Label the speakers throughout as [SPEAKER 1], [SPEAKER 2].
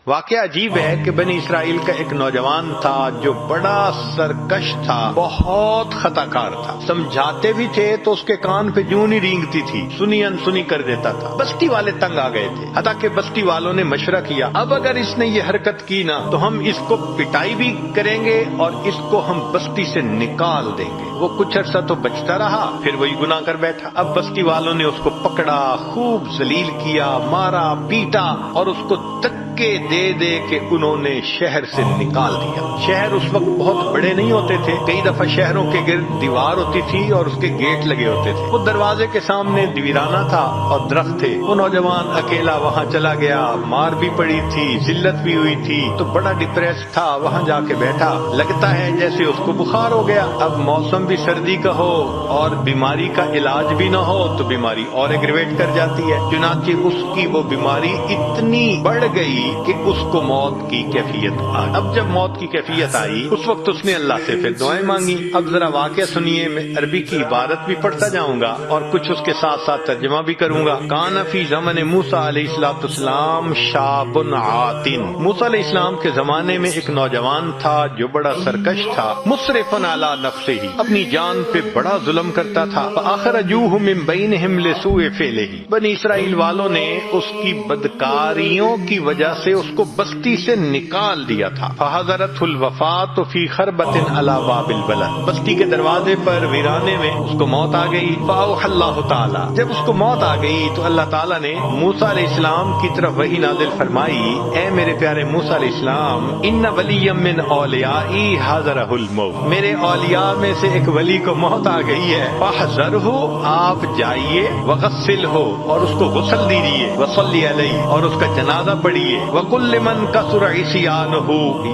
[SPEAKER 1] واقعہ عجیب ہے کہ بنی اسرائیل کا ایک نوجوان تھا جو بڑا سرکش تھا، بہت خطا کار تھا، سمجھاتے بھی تھے تو اس کے کان پہ جوں نہیں رینگتی تھی، سنی انسنی کر دیتا تھا۔ بستی والے تنگ آ گئے تھے، حتیٰ کہ بستی والوں نے مشورہ کیا اب اگر اس نے یہ حرکت کی نا تو ہم اس کو پٹائی بھی کریں گے اور اس کو ہم بستی سے نکال دیں گے۔ وہ کچھ عرصہ تو بچتا رہا، پھر وہی گناہ کر بیٹھا۔ اب بستی والوں نے اس کو پکڑا، خوب ذلیل کیا، مارا پیٹا اور اس کو دھکے دے دے کے انہوں نے شہر سے نکال دیا۔ شہر اس وقت بہت بڑے نہیں ہوتے تھے، کئی دفعہ شہروں کے گرد دیوار ہوتی تھی اور اس کے گیٹ لگے ہوتے تھے۔ وہ دروازے کے سامنے ویرانہ تھا اور درخت تھے۔ وہ نوجوان اکیلا وہاں چلا گیا، مار بھی پڑی تھی، ذلت بھی ہوئی تھی، تو بڑا ڈپریس تھا، وہاں جا کے بیٹھا۔ لگتا ہے جیسے اس کو بخار ہو گیا۔ اب موسم بھی سردی کا ہو اور بیماری کا علاج بھی نہ ہو تو بیماری اور ایگریویٹ کر جاتی ہے۔ چنانچہ اس کی وہ بیماری اتنی بڑھ گئی کہ اس کو موت کی کیفیت آئی۔ اب جب موت کی کیفیت آئی اس وقت اس نے اللہ سے پھر دعائیں مانگی۔ اب ذرا واقعہ سنیے، میں عربی کی عبارت بھی پڑھتا جاؤں گا اور کچھ اس کے ساتھ ساتھ ترجمہ بھی کروں گا۔ کان فی زمن موسیٰ علیہ السلام شاب عاتن، موسیٰ علیہ السلام کے زمانے میں ایک نوجوان تھا جو بڑا سرکش تھا، مسرف علی نفسہ، اپنی جان پہ بڑا ظلم کرتا تھا۔ فاخرجوہ من بینہم لسوء فعلہ، بنی اسرائیل والوں نے اس کی بدکاریوں کی وجہ سے اس کو بستی سے نکال دیا تھا۔ فحضرت الوفات فی خربۃ علی باب البلد، بستی کے دروازے پر ویرانے میں اس کو موت آ گئی۔ فاوحی اللہ تعالی، جب اس کو موت آ گئی تو اللہ تعالیٰ نے موسیٰ علیہ السلام کی طرف وحی نازل فرمائی، اے میرے پیارے موسیٰ علیہ السلام، ان ولی من اولیائی حضرہ الموت، میرے اولیاء میں سے ایک ولی کو موت آ گئی ہے۔ فاحذرہ، آپ جائیے، وغسلہ، اور اس کو غسل دیجیے، وصلی علیہ، اور اس کا جنازہ پڑھیے، وقل لمن کثر عصیانہ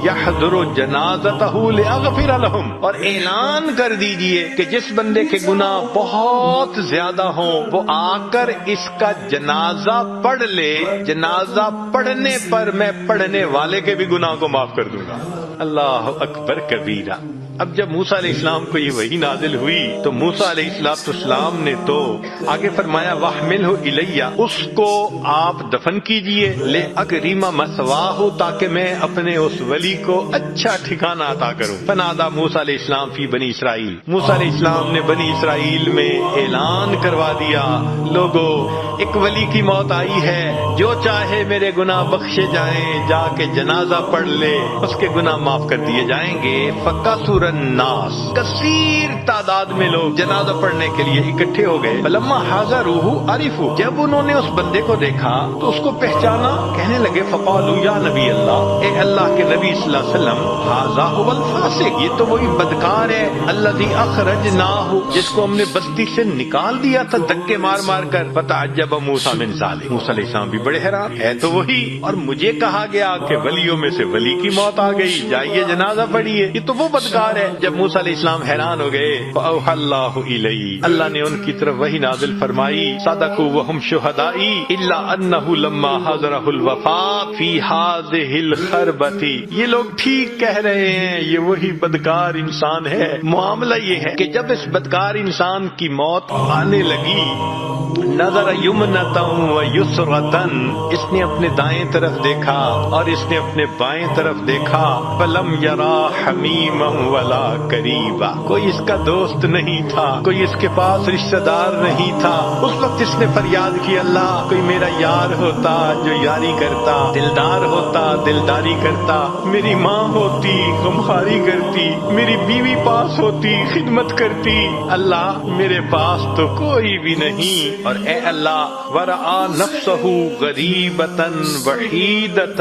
[SPEAKER 1] یحضر جنازتہ لاغفر لہم، اور اعلان کر دیجیے کہ جس بندے کے گناہ بہت زیادہ ہوں وہ آ کر اس کا جنازہ پڑھ لے، جنازہ پڑھنے پر میں پڑھنے والے کے بھی گناہ کو معاف کر دوں گا۔ اللہ اکبر کبیرہ۔ اب جب موسیٰ علیہ السلام کو یہ وحی نازل ہوئی تو موسیٰ علیہ السلام نے تو آگے فرمایا وَاحْمِلْهُ إِلَيَّ، اس کو آپ دفن کیجئے، لِأَكْرِمَ مَثْوَاهُ، تاکہ میں اپنے اس ولی کو اچھا ٹھکانہ عطا کروں۔ فنادى موسیٰ علیہ السلام فی بنی اسرائیل، موسیٰ علیہ السلام نے بنی اسرائیل میں اعلان کروا دیا، لوگو ایک ولی کی موت آئی ہے، جو چاہے میرے گناہ بخشے جائیں، جا کے جنازہ پڑھ لے، اس کے گناہ معاف کر دیے جائیں گے۔ فَكَثُرَ الناس، کثیر تعداد میں لوگ جنازہ پڑھنے کے لیے اکٹھے ہو گئے۔ فلما حضروہ عرفوا، جب انہوں نے اس بندے کو دیکھا تو اس کو پہچانا، کہنے لگے فقالوا یا نبی اللہ، اے اللہ کے نبی صلی اللہ علیہ وسلم، ھذا هو الفاسق، یہ تو وہی بدکار ہے، الذی اخرجناہ، جس کو ہم نے بستی سے نکال دیا تھا دھکے مار مار کر۔ فتعجب موسیٰ من ذلک، موسیٰ علیہ السلام بھی بڑے حیران، ہے تو وہی، اور مجھے کہا گیا کہ ولیوں میں سے ولی کی موت آ گئی، جائیے جنازہ پڑھیے، یہ تو وہ بدکار ہے۔ جب موسیٰ علیہ السلام حیران ہو گئے، فأوحى اللہ الیہ، اللہ نے ان کی طرف وحی نازل فرمائی، صدقوا وهم شہداء الا انہ لما حضرہ الوفات فی هذه الخربۃ، یہ لوگ ٹھیک کہہ رہے ہیں، یہ وہی بدکار انسان ہے۔ معاملہ یہ ہے کہ جب اس بدکار انسان کی موت آنے لگی، نظر یمنۃ و یسرۃ، اس نے اپنے دائیں طرف دیکھا اور اس نے اپنے بائیں طرف دیکھا، فلم یرا حمیما ولا قریبا، کوئی اس کا دوست نہیں تھا، کوئی اس کے پاس رشتہ دار نہیں تھا۔ اس وقت اس نے فریاد کی، اللہ کوئی میرا یار ہوتا جو یاری کرتا، دلدار ہوتا دلداری کرتا، میری ماں ہوتی غمخواری کرتی، میری بیوی پاس ہوتی خدمت کرتی، اللہ میرے پاس تو کوئی بھی نہیں۔ اور اے اللہ ورآ نفسہ غریبۃ وحیدۃ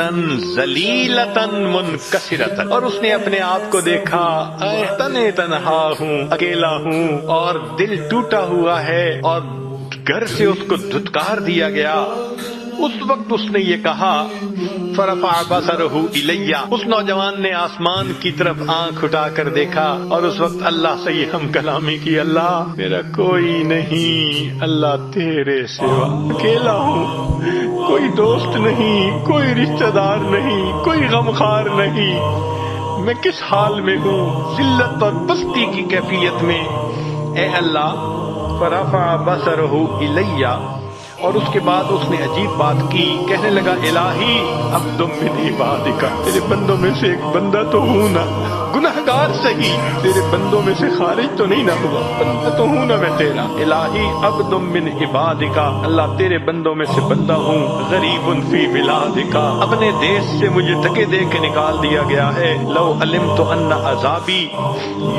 [SPEAKER 1] ذلیلۃ منکسرۃ، اور اس نے اپنے آپ کو دیکھا، اے تنے تنہا ہوں، اکیلا ہوں اور دل ٹوٹا ہوا ہے اور گھر سے اس کو دھتکار دیا گیا۔ اس وقت اس نے یہ کہا، فرفع بصرہ الی، اس نوجوان نے آسمان کی طرف آنکھ اٹھا کر دیکھا اور اس وقت اللہ سے یہ ہم کلامی کی، اللہ میرا کوئی نہیں، اللہ تیرے سوا اکیلا ہوں، کوئی دوست نہیں، کوئی رشتہ دار نہیں، کوئی غمخوار نہیں، میں کس حال میں ہوں، ذلت اور پستی کی کیفیت میں۔ اے اللہ، فرفع بصرہ الی، اور اس کے بعد اس نے عجیب بات کی، کہنے لگا الہی عبد من عبادک، تیرے بندوں میں سے ایک بندہ تو ہوں نا، گناہگار صحیح، تیرے بندوں میں سے خارج تو نہیں نہ ہوا، بندہ تو ہوں نا میں تیرا، الہی عبد من عبادک، اللہ تیرے بندوں میں سے بندہ ہوں، غریب فی بلادک، اپنے دیش سے مجھے دھکے دے کے نکال دیا گیا ہے، لو علمت ان عذابی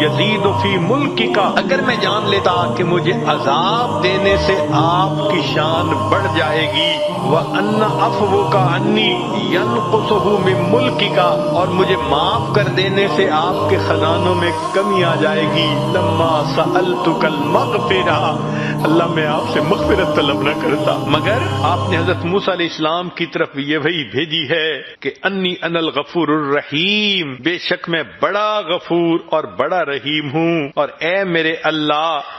[SPEAKER 1] یزید فی ملکک، اگر میں جان لیتا کہ مجھے عذاب دینے سے آپ کی شان بڑھ جائے گی، وَأَنَّ عَفْوُكَ عَنِّي يَنْقُصُهُ مِن مُلْكِكَ، اور مجھے معاف کر دینے سے آپ کے خزانوں میں کمی آ جائے گی، لَمَّا سَأَلْتُكَ الْمَغْفِرَةَ، اللہ میں آپ سے مغفرت طلب نہ کرتا، مگر آپ نے حضرت موسیٰ علیہ السلام کی طرف یہ وحی بھیجی ہے کہ انی انا الغفور الرحیم، بے شک میں بڑا غفور اور بڑا رحیم ہوں، اور اے میرے اللہ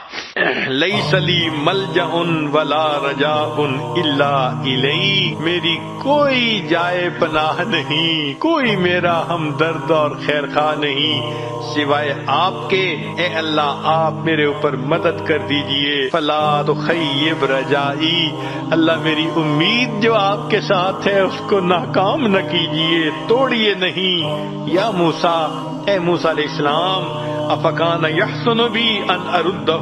[SPEAKER 1] لیس لی ملجأ ولا رجاء الا الیک، میری کوئی جائے پناہ نہیں، کوئی میرا ہمدرد اور خیر خواہ نہیں سوائے آپ کے، اے اللہ آپ میرے اوپر مدد کر دیجئے، فلا تخیب رجائی، اللہ میری امید جو آپ کے ساتھ ہے اس کو ناکام نہ کیجئے، توڑیے نہیں، یا موسیٰ، اے موسیٰ علیہ السلام، افکان یحسن بی ان اردہ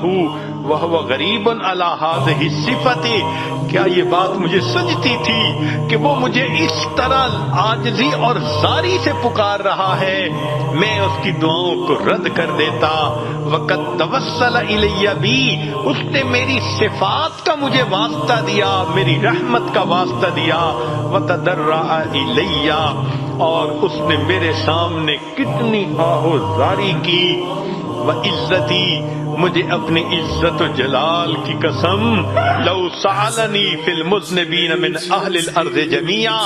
[SPEAKER 1] وہو غریب علی ہذہ الصفۃ، کیا یہ بات مجھے سجتی تھی کہ وہ مجھے اس طرح عاجزی اور زاری سے پکار رہا ہے، میں اس کی دعاؤں کو رد کر دیتا، وقد توسل الی بی، اس نے میری صفات کا مجھے واسطہ دیا، میری رحمت کا واسطہ دیا، وتضرع الی، اور اس نے میرے سامنے کتنی آہوزاری کی، وعزتی، مجھے اپنی عزت و جلال کی قسم، لو سألنی فی المذنبین من اہل الارض جمیعا،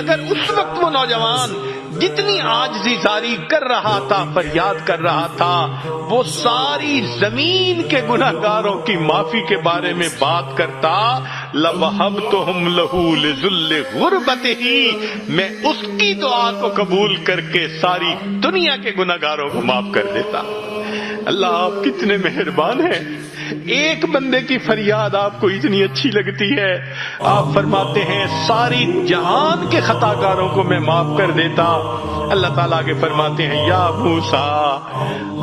[SPEAKER 1] اگر اس وقت وہ نوجوان جتنی عاجزی زاری کر رہا تھا، فریاد کر رہا تھا، وہ ساری زمین کے گناہگاروں کی معافی کے بارے میں بات کرتا، لَوَهَبْتُهُمْ لَهُ لِذُلِّ غُرْبَتِهِ، میں اس کی دعا کو قبول کر کے ساری دنیا کے گناہگاروں کو معاف کر دیتا۔ اللہ آپ کتنے مہربان ہیں، ایک بندے کی فریاد آپ کو اتنی اچھی لگتی ہے، آپ فرماتے ہیں ساری جہان کے خطا کاروں کو میں معاف کر دیتا۔ اللہ تعالیٰ کے فرماتے ہیں یا موسیٰ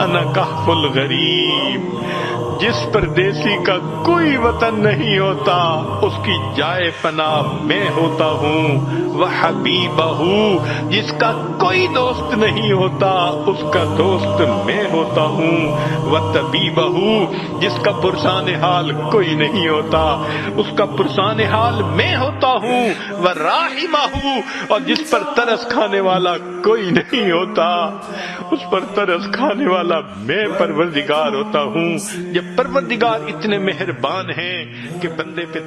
[SPEAKER 1] انا کہف الغریب، جس پردیسی کا کوئی وطن نہیں ہوتا اس کی جائے پناہ میں ہوتا ہوں، وحبیبہ، جس کا کوئی دوست نہیں ہوتا اس کا دوست میں ہوتا ہوں، وطبیبہ، جس کا پرسان حال کوئی نہیں ہوتا اس کا پرسان حال میں ہوتا ہوں، وراحمہ، اور جس پر ترس کھانے والا کوئی نہیں ہوتا اس پر ترس کھانے والا میں پروردگار ہوتا ہوں۔ جب پروردگار اتنے مہربان ہیں کہ بندے پہ